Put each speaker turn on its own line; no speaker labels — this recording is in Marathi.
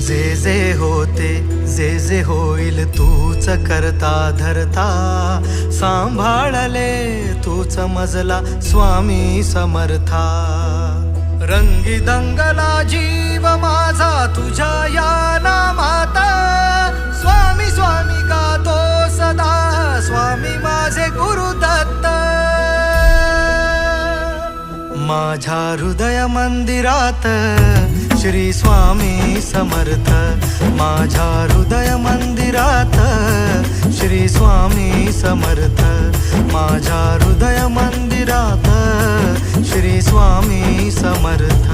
जे होते जे होईल तूच करता धरता, सांभाळले तूच मजला स्वामी समर्था. रंगी दंगला जीव माझा तुझ्या या नामात, स्वामी स्वामी गातो सदा, स्वामी माझे गुरुदत्त. माझ्या हृदय मंदिरात श्री स्वामी समर्थ, माझ्या हृदय मंदिरात श्री स्वामी समर्थ, माझ्या हृदय मंदिरात श्री स्वामी समर्थ.